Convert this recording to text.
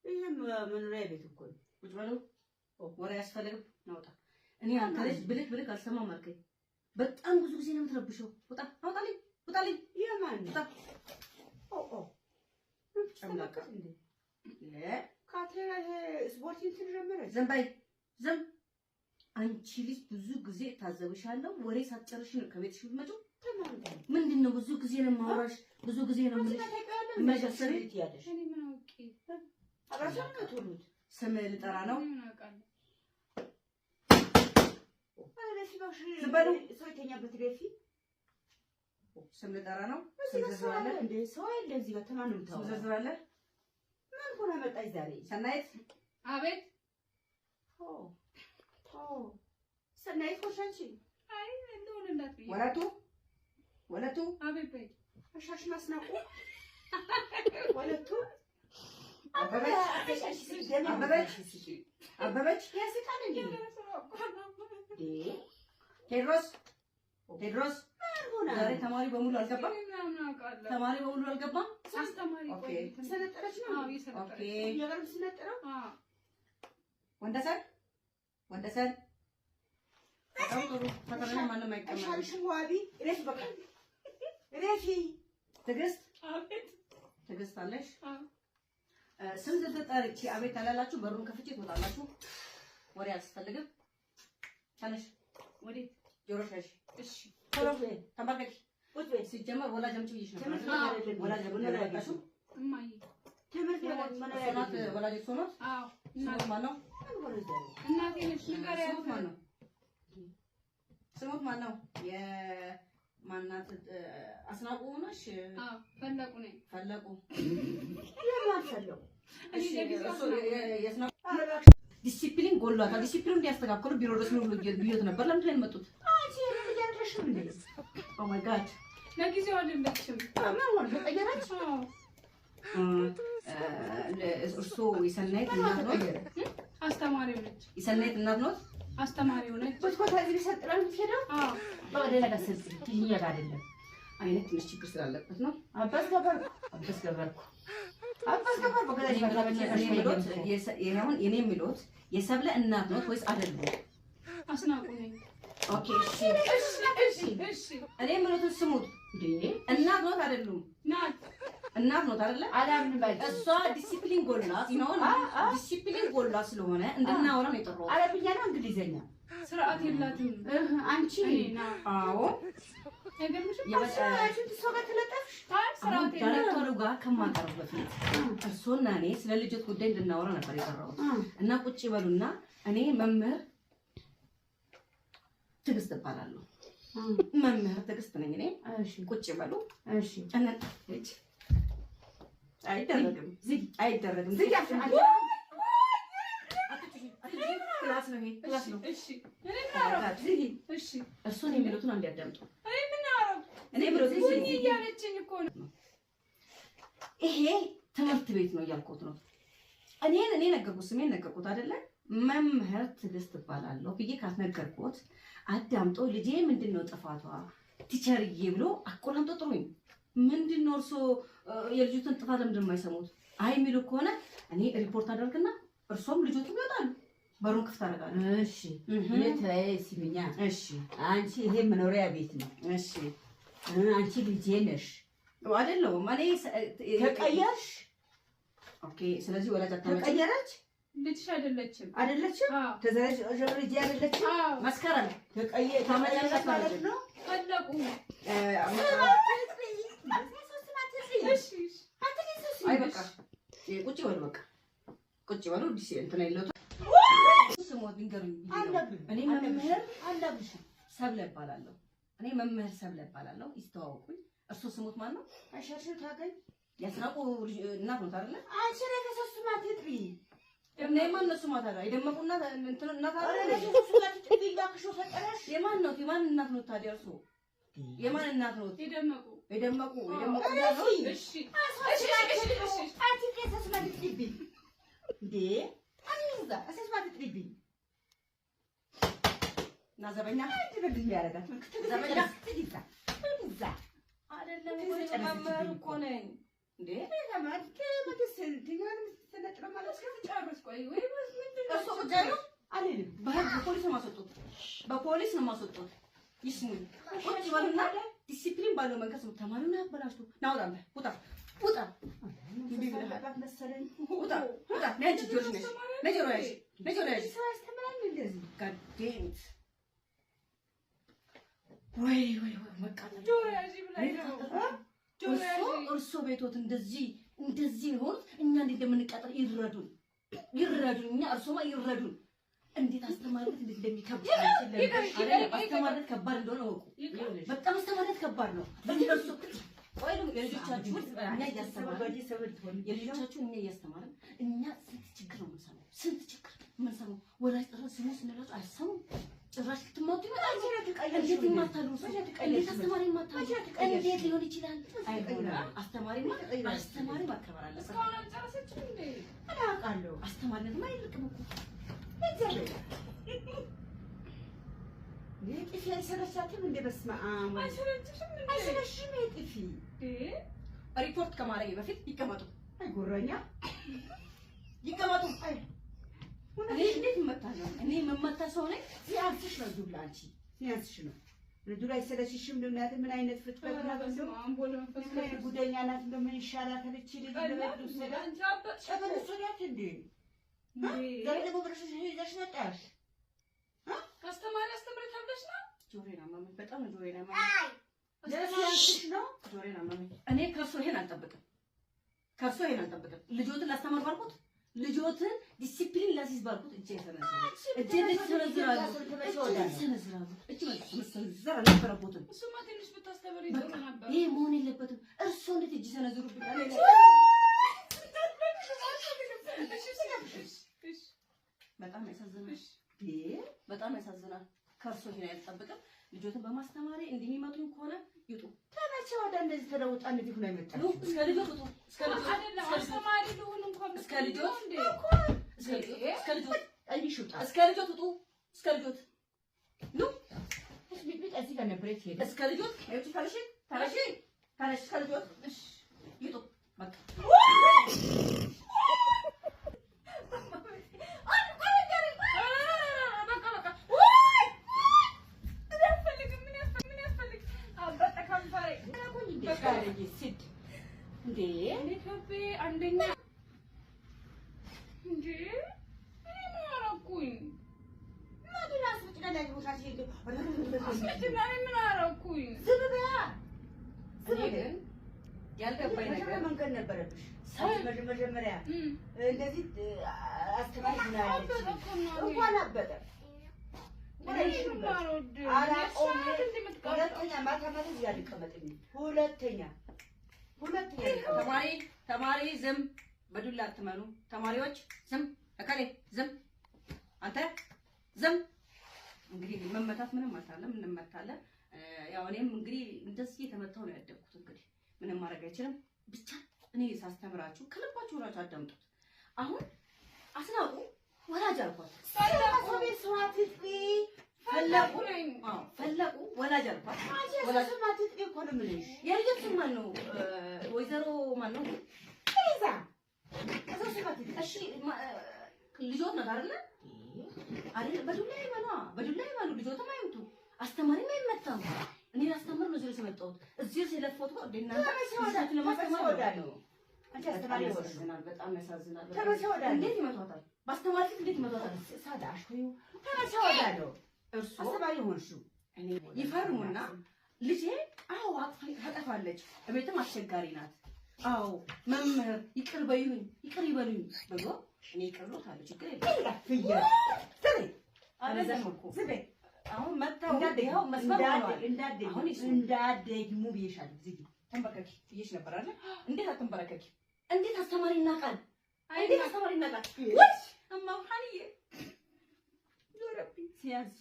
ይሄም መኖሪያ ቤት እኮ ቁጭ በሉ ወሬ ያስፈልግም ናውጣ እኔ አንተ ልጅ ብልክ አልሰማም አልከኝ በጣም ብዙ ጊዜ ነው የምትረብሸው ውጣልኝ የማን ውጣ ጨምላቃ እንዴ ካቴና ስፖርቲንግ ተጀመረ ዝም አንቺ ልጅ ብዙ ጊዜ ታዘብሻለሁ ወሬ ሳትጨርሽ ነው ከቤትሽ የምትመጪው ምንድነው ብዙ ጊዜ ነው ማውራሽ ብዙ ጊዜ ነው መጀሰሪ ያለሽ እኔ ምን አውቄ አራሳና ተሉት ስም ልጠራ ነው ዝበሉ ሰውተኛበት ለፊ ስም ልጠራ ነው ስለዘራለ እንደ ሰው እንደዚህ በተማንም ታው ስለዘራለ ምን ሆነ መጣይ ዛሬ ሰናይት አቤት ሰናይት ኮሻንቺ አይ እንደሆነ እንዳትይ ወለቱ አቤት በይ አሻሽ ማስናቁ ወለቱ አበበች ያስቃል እንዴ ቴድሮስ ዛሬ ተማሪ በሙሉ አልገባም አስተማሪ ቆይ ሰነጠረች ነው ኦኬ የገርም ሰነጠረው ወንደሰን በጣም ጥሩ ፈተና ማንም አይቀመጥም አሻሽ ዋቢ ረፍ በቃ ረፊ ትግስት አለሽ ስም ተጠርቼ አቤት አላላችሁ በሩን ከፍቼ ትወጣላችሁ ወሬ አያስፈልግም ታነሽ ወዴት ጆሮሽ እሺ ተንበርከኪ ሲጀመር ወላጅ አምጪ ብዬሽ ነበር ወላጅ ለበቃሽው እማዬ ትምህርት ሶናት ወላጅ ሶናት አዎ ስሙት ማነው እናቴ ነሽ ንገሪያት ስሙት ማነው የማናት አስናቁ ነሽ ፈለቁ ነኝ ፈለቁ የማንሰለው እሺ ዲሲፕሊን ጎሏታል ዲሲፕሊን እንዲያስተካክሉ ቢሮ ድረስ ነው ብዬሽ ነበር ለምን ላይ መጡት አንቺ ያደረሽም እንዴ ኦ ማይ ጋድ ለጊዜው አይደለችም ማን ተቀየረች እርሶ የሰናይት እናት ነው አስተማሪው ነች የሰናይት እናት ነው አስተማሪው ነች በስኮታ እዚህ ቢሰጥራል ትሄደው በወደላ ጋሰጥ ትይኛ ጋር አይደለም አይነት ትንሽ ችግር ስላለበት ነው አባስ ገበርኩ በገዳጅ ባላበኛ ይሄውን የኔ የሚሉት የሰብለ እናት ነው ወይስ አይደለም አስናቁ ነኝ ኦኬ እሺ እኔ የሚሉት ስሙት እንዴ እናት ነው አይደለም እናት ነው አይደለ አላምን ባይ እሷ ዲሲፕሊን ጎላት ነው ዲሲፕሊን ጎላ ስለሆነ እንድናወራ ነው የጠራው አረብኛ ነው እንግሊዘኛ ስርዓት የላትም አንቺ አዎ ዳይሬክተሩ ጋር ከማቀርብ በፊት እርሶና እኔ ስለ ልጆት ጉዳይ እንድናወራ ነበር የጠራሁት እና ቁጭ ይበሉና እኔ መምህር ትግስት እባላለሁ መምህር ትግስት ነኝ እኔ እሺ ቁጭ ይበሉ እሺ እሺ አይደረግም ክላስ ነው እሺ እሺ እርሶን የሚሉትን እንዲያዳምጡ እኔ ብሎት እያለችኝ እኮ ነው ይሄ ትምህርት ቤት ነው እያልኩት ነው እኔ ነገርኩት ስሜን ነገርኩት አይደለ መምህር ትግስት እባላለሁ ብዬ ካስነገርኩት አዳምጦ ልጄ ምንድነው ጥፋቷ ቲቸርዬ ብሎ አቆላምጦ ጥሩኝ ምንድነው እርሶ የልጅቱን ጥፋት ለምንድን የማይሰሙት አይ የሚሉ ከሆነ እኔ ሪፖርት አደርግና እርሶም ልጆቹ ይወጣሉ በሩን ክፍት አደርጋለሁ እሺ ለታይ ሲሚኛ እሺ አንቺ ይሄ መኖሪያ ቤት ነው እሺ አንቺ ልጄ ነሽ አይደለም እኔ ተቀየርሽ ኦኬ ስለዚህ ወላጅ አታመጪ ተቀየረች ልጅሽ አይደለችም ተዘረጅ ልጄ አይደለችም መስከረም ታመጫለሽ ማለት ነው ፈለቁ አይ በቃ ቁጭ በሉ በቃ ቁጭ በሉ ዲሲ እንትን አይለው ስሞት ቢንገሩኝ እኔ መምህር አለብሽ ሰብለ እባላለሁ እኔ መምህር ሰብለ እባላለሁ ይስተዋወቁኝ እርሶ ስሞት ማን ነው አሻሽ ታገኝ ያስናቁ እናት ነው አይደለ አንቺ ለተሰሱ ማትጥሪ እኔ ማን ነው ስሟ ታዲያ የደመቁና እንትን እናት አይደለ ለተሰሱ ማትጥሪ ባክሾ ፈጠረሽ የማን እናት ነው ታዲያ እርሶ የማን እናት ነው የደመቁ ነው እሺ አንቺ ለተሰሱ ማትጥሪ እንዴ አንዛ ተሰሱ ማትጥሪ ናዘበኛ ትበልኝ ያረጋት ዘበኛ ትዲታ እንዛ አይደለም መምህር እኮ ነኝ እንዴ ለማለት ከመተሰል ትኛን ፖሊስ ነው የማስወጣው። ይስሙኝ ቁጭ በሉና ዲሲፕሊን ባለው መንገድ ነው ተማሪውን ያበላሽቱ። ናውጣ ውጣ ውጣ እንዴ ብለህ መሰለኝ ውጣ ውጣ ነጭ ጆሮሽ ነሽ ነጆሮ ያዥ ሰው ያስተምራል እንደዚህ ጋዴንት ወይ መቃጠል ጆሮ ያዥ ብላኝ ነው እርሶ ቤቶት እንደዚህ ይሆን እኛ እንዴት እንደምንቃጠል ይረዱን እኛ እርሶማ ይረዱን። እንዴት አስተማሪነት እንዴት እንደሚከብድ አስተማሪነት ከባድ እንደሆነ ወቁ። በጣም አስተማሪነት ከባድ ነው። በእርሶ ወይ የልጆቻችሁ እኛ እያስተማርን እኛ ስንት ችግር ነው የምንሰማው። ወላጅ ጥሩ ስሙ ስንላቸው አይሰሙም። ጭራሽ ልትማቱ ይመጣሉ። እንዴት ይማታሉ? እንዴት አስተማሪ ይማታሉ? እንዴት ሊሆን ይችላል? አስተማሪ ማከበር አለበት። እስካሁን አልጨረሰችም እንዴ? አውቃለሁ። አስተማሪነትማ አይልቅም እኮ ጥፊ አይሰለቻትም እንደ በስመ አብ አይሰለችም። ጥፊ ሪፖርት ከማድረጌ በፊት ይቀመጡ። አይጎረኛ ይቀመጡ። እኔ እንዴት እመታለሁ? እኔ የምመታ ሰው ነኝ? ሲያንስሽ ነው ዱላ። አንቺ ሲያንስሽ ነው ዱላ። አይሰለችሽም? እንደምናት ምን አይነት ፍጥረት ናት? እንደው ጉደኛ ናት። እንደው ምን ይሻላታል እቺ ልጅ? እንደው ሰላም ጨበለሶላት እንዴ? ዛሬ ደግሞ ብረሽ ይዘሽ መጣሽ። አስተማሪ አስተምረታለሽ ነው? ጆሮዬን አመመኝ። በጣም ጆሮዬን አመመኝ። ለሲያንስሽ ነው ጆሮዬን አመመኝ። እኔ ከእርሶ ይሄን አልጠብቅም። ልጆትን ላስተማር ባልኩት ልጆትን ዲሲፕሊን ላሲዝ ባልኩት እጄ ተነዘረ። እጄ ተነዘራሉ። እሱማ ትንሽ ብታስተምሪ ጥሩ ነበር። ይሄ መሆን የለበትም። እርሶ እንዴት እጅ ተነዝሩብኛል? በጣም ያሳዝናል። ከእርሶ ይሄን አይጠብቅም። ልጆትን በማስተማሪ እንደሚመጡኝ ከሆነ ይጡ። ተመቼ ወደ እንደዚህ ተለውጣ እንደዚህ ሆነ አይመጣም። እስከ ልጆት ውጡ። አስተማሪ ልሁን እንኳን እስከ ልጆት ውጡ። እስከ ልጆት ኑ ቢቢት እዚህ ጋር ነበር የት ሄደ? እስከ ልጆት አይውጭ ታለሽ እስከ ልጆት እሺ ይጡ በቃ አንደኛ እንዴ እኔ ምን አደረኩኝ? ማዱላ አስወጭና ቦታ ሲሄዱ አስወጭና ምን አደረኩኝ? ዝም በያ። እኔ ግን ያልገባኝ ነገር መንገድ ነበረብሽ። መጀመሪያ እንደዚህ አስተማሪ ምናምን እንኳን አበጠ ሁለተኛ ማታ እዚህ አልቀመጥም። ሁለተኛ ተማሪ ዝም፣ በዱላ አትመኑ። ተማሪዎች ዝም፣ እከሌ ዝም፣ አንተ ዝም። እንግዲህ መመታት ምንም አታለም፣ እንመታለን። ያው እኔም እንግዲህ እንደዚህ የተመታው ነው ያደግኩት። እንግዲህ ምንም ማድረግ አይችልም። ብቻ እኔ ሳስተምራችሁ ከልባችሁ ሆናችሁ አዳምጡት። አሁን አስናቁ ወላጅ አልኳት። ፈለቁ ወላጅ አልኳት። የልጆች ስም ማን ነው? ወይዘሮ ማን ነው? እሺ ልጆት ናት አይደለ? በዱላ ይበሉ። ልጆትም አይምቱ፣ አስተማሪም አይመታም። እኔ ላስተምር ነው እዚህ የመጣሁት። እዚህ ስለፎት ነው እናንተ ለማስተማር ነው። በጣም ያሳዝናል። እንዴት ይመቷታል? በአስተማሪ ፊት እንዴት ይመቷታል? እርሱ አስተማሪ ሆንሽው ይፈርሙና ልጄ አዎ ታጠፋለች፣ እቤትም አስቸጋሪ ናት፣ አዎ መምህር ይቅር ይበሉኝ ብሎ እኔ ይቅር እሎታለሁ። ችግር የለም። አሁን መጣው ይሄው መስመር እንዳትደግሙ ብዬሻለሁ። ዝጊ ተንበረከኪ ብዬሽ ነበር አይደል? እንዴት አትንበረከኪ? እንዴት አስተማሪ ይናቃል? እንዴት አስተማሪ ይናቃል? ወይ እማ ሀኒዬ ዞረብኝ ሲያዝ